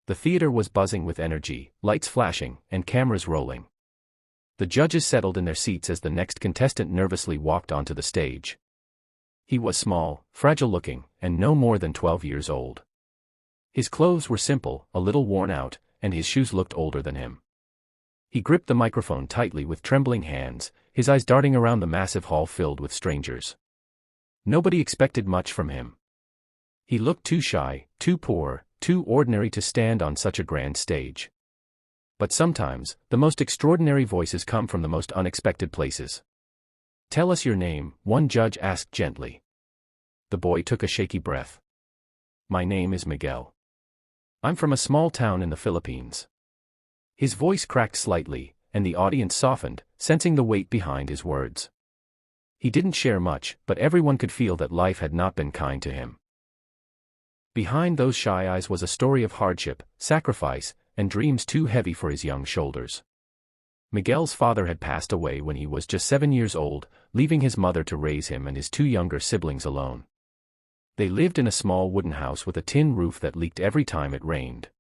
The theater was buzzing with energy, lights flashing, and cameras rolling. The judges settled in their seats as the next contestant nervously walked onto the stage. He was small, fragile-looking, and no more than 12 years old. His clothes were simple, a little worn out, and his shoes looked older than him. He gripped the microphone tightly with trembling hands, his eyes darting around the massive hall filled with strangers. Nobody expected much from him. He looked too shy, too poor, too ordinary to stand on such a grand stage. But sometimes, the most extraordinary voices come from the most unexpected places. "Tell us your name," one judge asked gently. The boy took a shaky breath. "My name is Miguel. I'm from a small town in the Philippines." His voice cracked slightly, and the audience softened, sensing the weight behind his words. He didn't share much, but everyone could feel that life had not been kind to him. Behind those shy eyes was a story of hardship, sacrifice, and dreams too heavy for his young shoulders. Miguel's father had passed away when he was just 7 years old, leaving his mother to raise him and his 2 younger siblings alone. They lived in a small wooden house with a tin roof that leaked every time it rained.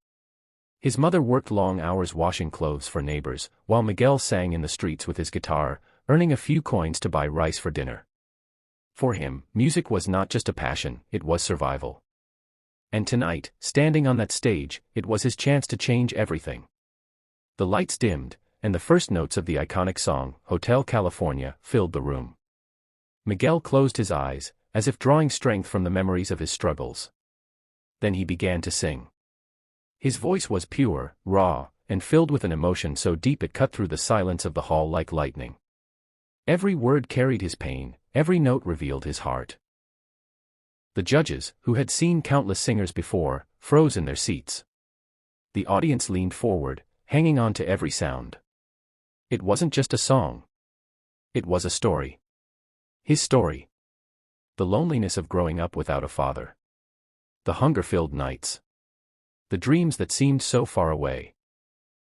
His mother worked long hours washing clothes for neighbors, while Miguel sang in the streets with his guitar, earning a few coins to buy rice for dinner. For him, music was not just a passion, it was survival. And tonight, standing on that stage, it was his chance to change everything. The lights dimmed, and the first notes of the iconic song, Hotel California, filled the room. Miguel closed his eyes, as if drawing strength from the memories of his struggles. Then he began to sing. His voice was pure, raw, and filled with an emotion so deep it cut through the silence of the hall like lightning. Every word carried his pain, every note revealed his heart. The judges, who had seen countless singers before, froze in their seats. The audience leaned forward, hanging on to every sound. It wasn't just a song. It was a story. His story. The loneliness of growing up without a father. The hunger-filled nights. The dreams that seemed so far away.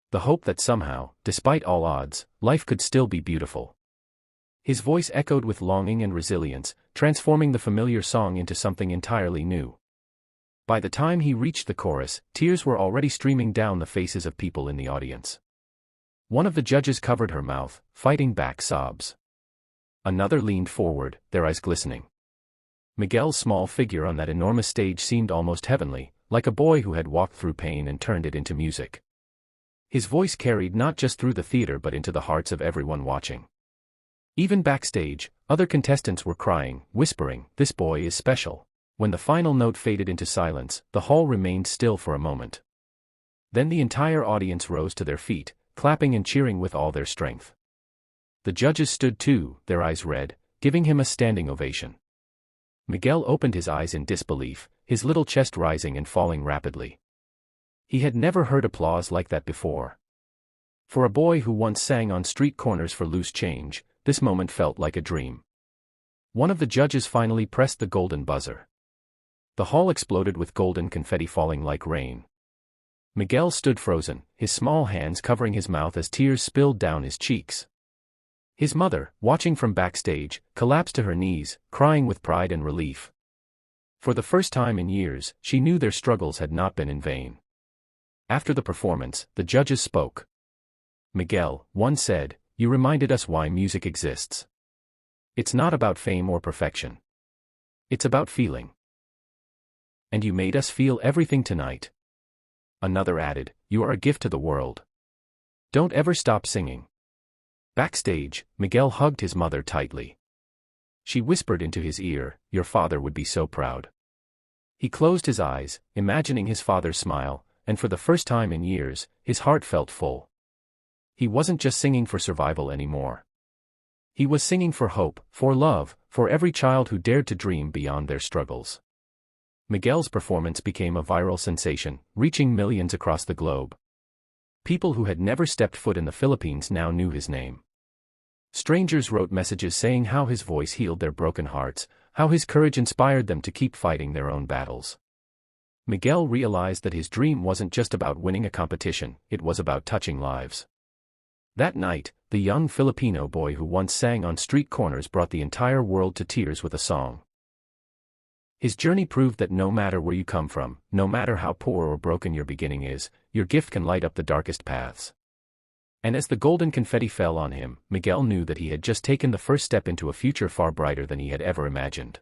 The hope that somehow, despite all odds, life could still be beautiful. His voice echoed with longing and resilience, transforming the familiar song into something entirely new. By the time he reached the chorus, tears were already streaming down the faces of people in the audience. One of the judges covered her mouth, fighting back sobs. Another leaned forward, their eyes glistening. Miguel's small figure on that enormous stage seemed almost heavenly, like a boy who had walked through pain and turned it into music. His voice carried not just through the theater but into the hearts of everyone watching. Even backstage, other contestants were crying, whispering, "This boy is special." When the final note faded into silence, the hall remained still for a moment. Then the entire audience rose to their feet, clapping and cheering with all their strength. The judges stood too, their eyes red, giving him a standing ovation. Miguel opened his eyes in disbelief, his little chest rising and falling rapidly. He had never heard applause like that before. For a boy who once sang on street corners for loose change, this moment felt like a dream. One of the judges finally pressed the golden buzzer. The hall exploded with golden confetti falling like rain. Miguel stood frozen, his small hands covering his mouth as tears spilled down his cheeks. His mother, watching from backstage, collapsed to her knees, crying with pride and relief. For the first time in years, she knew their struggles had not been in vain. After the performance, the judges spoke. "Miguel," one said, "you reminded us why music exists. It's not about fame or perfection. It's about feeling. And you made us feel everything tonight." Another added, "You are a gift to the world. Don't ever stop singing." Backstage, Miguel hugged his mother tightly. She whispered into his ear, "Your father would be so proud." He closed his eyes, imagining his father's smile, and for the first time in years, his heart felt full. He wasn't just singing for survival anymore. He was singing for hope, for love, for every child who dared to dream beyond their struggles. Miguel's performance became a viral sensation, reaching millions across the globe. People who had never stepped foot in the Philippines now knew his name. Strangers wrote messages saying how his voice healed their broken hearts, how his courage inspired them to keep fighting their own battles. Miguel realized that his dream wasn't just about winning a competition, it was about touching lives. That night, the young Filipino boy who once sang on street corners brought the entire world to tears with a song. His journey proved that no matter where you come from, no matter how poor or broken your beginning is, your gift can light up the darkest paths. And as the golden confetti fell on him, Miguel knew that he had just taken the first step into a future far brighter than he had ever imagined.